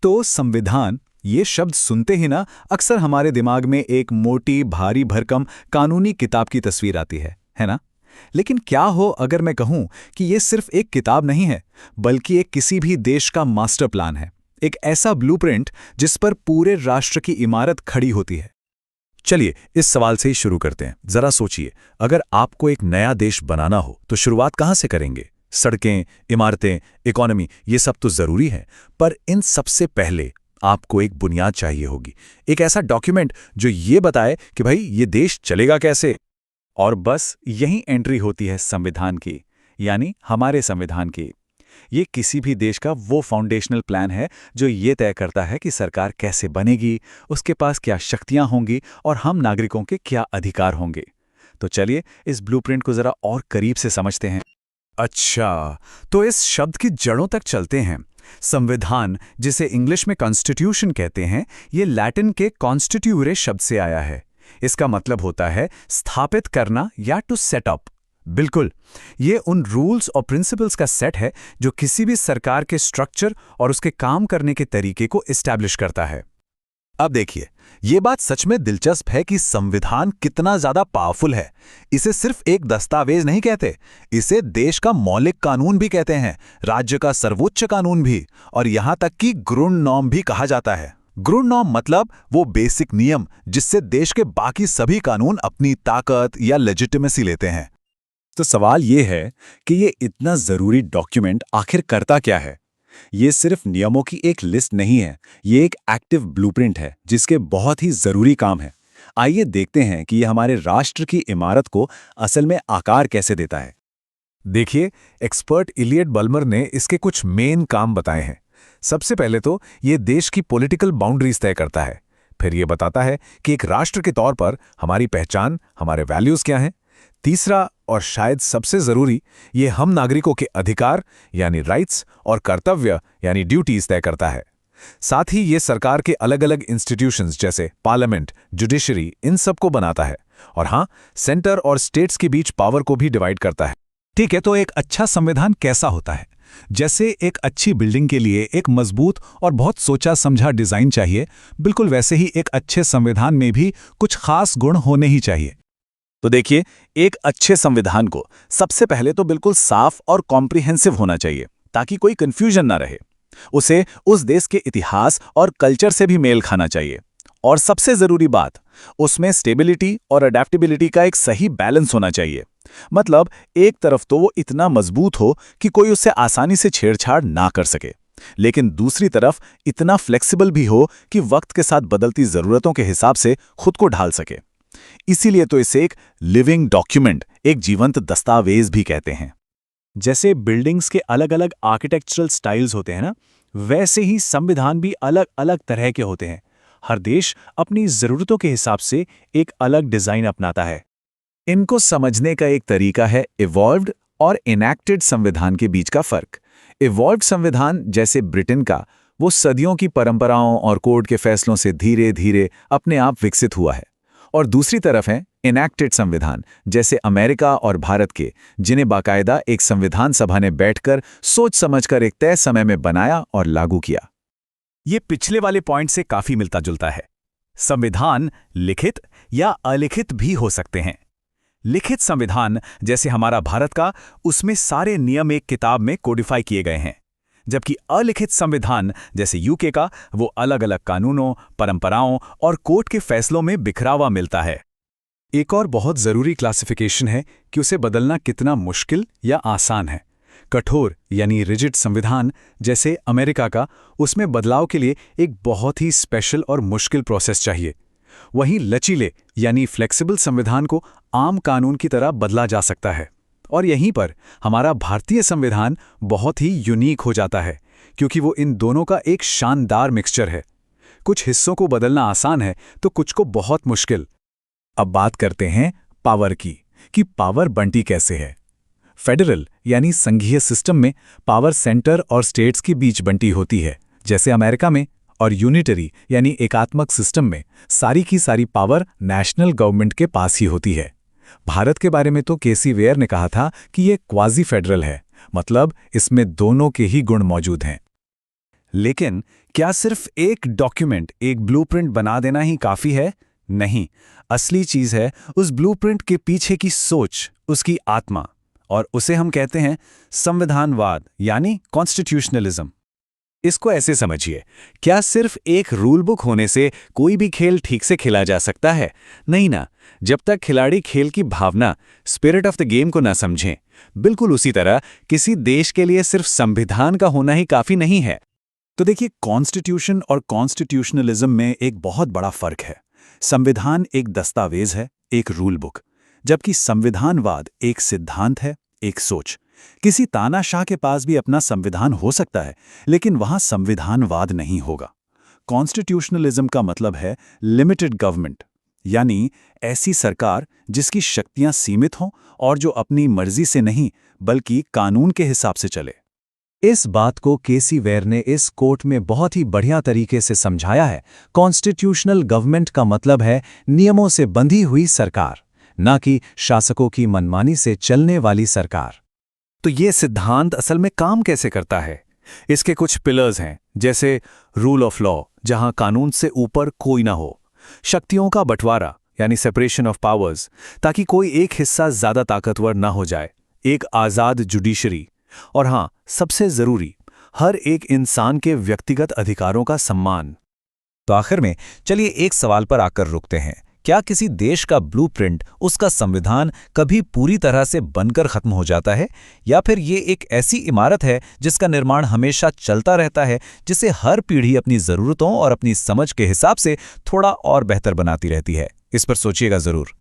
तो संविधान ये शब्द सुनते ही ना अक्सर हमारे दिमाग में एक मोटी भारी भरकम कानूनी किताब की तस्वीर आती है ना। लेकिन क्या हो अगर मैं कहूं कि ये सिर्फ एक किताब नहीं है, बल्कि एक किसी भी देश का मास्टर प्लान है, एक ऐसा ब्लूप्रिंट जिस पर पूरे राष्ट्र की इमारत खड़ी होती है। चलिए इस सवाल से ही शुरू करते हैं। जरा सोचिए, अगर आपको एक नया देश बनाना हो तो शुरुआत कहाँ से करेंगे? सड़कें, इमारतें, इकोनॉमी, ये सब तो जरूरी है, पर इन सबसे पहले आपको एक बुनियाद चाहिए होगी, एक ऐसा डॉक्यूमेंट जो ये बताए कि भाई ये देश चलेगा कैसे। और बस यही एंट्री होती है संविधान की, यानी हमारे संविधान की। ये किसी भी देश का वो फाउंडेशनल प्लान है जो ये तय करता है कि सरकार कैसे बनेगी, उसके पास क्या शक्तियां होंगी और हम नागरिकों के क्या अधिकार होंगे। तो चलिए इस ब्लूप्रिंट को जरा और करीब से समझते हैं। अच्छा, तो इस शब्द की जड़ों तक चलते हैं। संविधान, जिसे इंग्लिश में कॉन्स्टिट्यूशन कहते हैं, ये लैटिन के कॉन्स्टिट्यूरे शब्द से आया है। इसका मतलब होता है स्थापित करना या टू सेट अप। बिल्कुल, ये उन रूल्स और प्रिंसिपल्स का सेट है जो किसी भी सरकार के स्ट्रक्चर और उसके काम करने के तरीके को एस्टैब्लिश करता है। अब देखिए, ये बात सच में दिलचस्प है कि संविधान कितना ज्यादा पावरफुल है। इसे सिर्फ एक दस्तावेज नहीं कहते, इसे देश का मौलिक कानून भी कहते हैं, राज्य का सर्वोच्च कानून भी, और यहां तक कि ग्रुंड नॉर्म भी कहा जाता है। ग्रुंड नॉर्म मतलब वो बेसिक नियम जिससे देश के बाकी सभी कानून अपनी ताकत या लेजिटिमेसी लेते हैं। तो सवाल ये है कि ये इतना जरूरी डॉक्यूमेंट आखिर करता क्या है? ये सिर्फ नियमों की एक लिस्ट नहीं है, ये एक एक्टिव ब्लूप्रिंट है जिसके बहुत ही जरूरी काम है। आइए देखते हैं कि ये हमारे राष्ट्र की इमारत को असल में आकार कैसे देता है। देखिए, एक्सपर्ट इलियट बल्मर ने इसके कुछ मेन काम बताए हैं। सबसे पहले तो ये देश की पॉलिटिकल बाउंड्रीज तय करता है। फिर ये बताता है कि एक राष्ट्र के तौर पर हमारी पहचान, हमारे वैल्यूज क्या हैं। तीसरा और शायद सबसे जरूरी, ये हम नागरिकों के अधिकार यानी राइट्स और कर्तव्य यानी ड्यूटीज तय करता है। साथ ही ये सरकार के अलग अलग इंस्टीट्यूशंस जैसे पार्लियामेंट, जुडिशरी, इन सब को बनाता है। और हाँ, सेंटर और स्टेट्स के बीच पावर को भी डिवाइड करता है। ठीक है, तो एक अच्छा संविधान कैसा होता है? जैसे एक अच्छी बिल्डिंग के लिए एक मजबूत और बहुत सोचा समझा डिजाइन चाहिए, बिल्कुल वैसे ही एक अच्छे संविधान में भी कुछ खास गुण होने ही चाहिए। तो देखिए, एक अच्छे संविधान को सबसे पहले तो बिल्कुल साफ और कॉम्प्रिहेंसिव होना चाहिए ताकि कोई कंफ्यूजन ना रहे। उसे उस देश के इतिहास और कल्चर से भी मेल खाना चाहिए। और सबसे जरूरी बात, उसमें स्टेबिलिटी और अडेप्टेबिलिटी का एक सही बैलेंस होना चाहिए। मतलब एक तरफ तो वो इतना मजबूत हो कि कोई उससे आसानी से छेड़छाड़ ना कर सके, लेकिन दूसरी तरफ इतना फ्लेक्सिबल भी हो कि वक्त के साथ बदलती जरूरतों के हिसाब से खुद को ढाल सके। इसीलिए तो इसे एक लिविंग डॉक्यूमेंट, एक जीवंत दस्तावेज भी कहते हैं। जैसे बिल्डिंग्स के अलग अलग आर्किटेक्चरल स्टाइल्स होते हैं ना, वैसे ही संविधान भी अलग अलग तरह के होते हैं। हर देश अपनी जरूरतों के हिसाब से एक अलग डिजाइन अपनाता है। इनको समझने का एक तरीका है इवॉल्व्ड और इनैक्टेड संविधान के बीच का फर्क। इवॉल्व्ड संविधान, जैसे ब्रिटेन का, वो सदियों की परंपराओं और कोर्ट के फैसलों से धीरे धीरे अपने आप विकसित हुआ है। और दूसरी तरफ है इनैक्टेड संविधान, जैसे अमेरिका और भारत के, जिन्हें बाकायदा एक संविधान सभा ने बैठकर सोच समझकर एक तय समय में बनाया और लागू किया। ये पिछले वाले पॉइंट से काफी मिलता जुलता है। संविधान लिखित या अलिखित भी हो सकते हैं। लिखित संविधान, जैसे हमारा भारत का, उसमें सारे नियम एक किताब में कोडिफाई किए गए हैं। जबकि अलिखित संविधान, जैसे यूके का, वो अलग अलग कानूनों, परंपराओं और कोर्ट के फैसलों में बिखरावा मिलता है। एक और बहुत जरूरी क्लासिफिकेशन है कि उसे बदलना कितना मुश्किल या आसान है। कठोर यानी रिजिड संविधान, जैसे अमेरिका का, उसमें बदलाव के लिए एक बहुत ही स्पेशल और मुश्किल प्रोसेस चाहिए। वहीं लचीले यानी फ्लेक्सिबल संविधान को आम कानून की तरह बदला जा सकता है। और यहीं पर हमारा भारतीय संविधान बहुत ही यूनिक हो जाता है, क्योंकि वो इन दोनों का एक शानदार मिक्सचर है। कुछ हिस्सों को बदलना आसान है तो कुछ को बहुत मुश्किल। अब बात करते हैं पावर की, कि पावर बंटी कैसे है। फेडरल यानी संघीय सिस्टम में पावर सेंटर और स्टेट्स के बीच बंटी होती है, जैसे अमेरिका में। और यूनिटरी यानी एकात्मक सिस्टम में सारी की सारी पावर नेशनल गवर्नमेंट के पास ही होती है। भारत के बारे में तो केसी वेयर ने कहा था कि ये क्वाजी फेडरल है, मतलब इसमें दोनों के ही गुण मौजूद हैं। लेकिन क्या सिर्फ एक डॉक्यूमेंट, एक ब्लूप्रिंट बना देना ही काफी है? नहीं, असली चीज है उस ब्लूप्रिंट के पीछे की सोच, उसकी आत्मा, और उसे हम कहते हैं संविधानवाद यानी कॉन्स्टिट्यूशनलिज्म। इसको ऐसे समझिए, क्या सिर्फ एक रूल बुक होने से कोई भी खेल ठीक से खेला जा सकता है? नहीं ना, जब तक खिलाड़ी खेल की भावना, स्पिरिट ऑफ द गेम को ना समझें। बिल्कुल उसी तरह किसी देश के लिए सिर्फ संविधान का होना ही काफी नहीं है। तो देखिए, कॉन्स्टिट्यूशन और कॉन्स्टिट्यूशनलिज्म में एक बहुत बड़ा फर्क है। संविधान एक दस्तावेज है, एक रूल बुक, जबकि संविधानवाद एक सिद्धांत है, एक सोच। किसी तानाशाह के पास भी अपना संविधान हो सकता है, लेकिन वहां संविधानवाद नहीं होगा। कॉन्स्टिट्यूशनलिज्म का मतलब है लिमिटेड गवर्नमेंट, यानी ऐसी सरकार जिसकी शक्तियां सीमित हों और जो अपनी मर्जी से नहीं बल्कि कानून के हिसाब से चले। इस बात को केसी वेयर ने इस कोर्ट में बहुत ही बढ़िया तरीके से समझाया है। कॉन्स्टिट्यूशनल गवर्नमेंट का मतलब है नियमों से बंधी हुई सरकार, ना कि शासकों की मनमानी से चलने वाली सरकार। तो ये सिद्धांत असल में काम कैसे करता है? इसके कुछ पिलर्स हैं, जैसे रूल ऑफ लॉ, जहां कानून से ऊपर कोई ना हो, शक्तियों का बंटवारा यानी सेपरेशन ऑफ पावर्स, ताकि कोई एक हिस्सा ज्यादा ताकतवर ना हो जाए, एक आजाद जुडिशरी, और हां, सबसे जरूरी, हर एक इंसान के व्यक्तिगत अधिकारों का सम्मान। तो आखिर में चलिए एक सवाल पर आकर रुकते हैं। क्या किसी देश का ब्लूप्रिंट, उसका संविधान कभी पूरी तरह से बनकर खत्म हो जाता है, या फिर ये एक ऐसी इमारत है जिसका निर्माण हमेशा चलता रहता है, जिसे हर पीढ़ी अपनी ज़रूरतों और अपनी समझ के हिसाब से थोड़ा और बेहतर बनाती रहती है? इस पर सोचिएगा ज़रूर।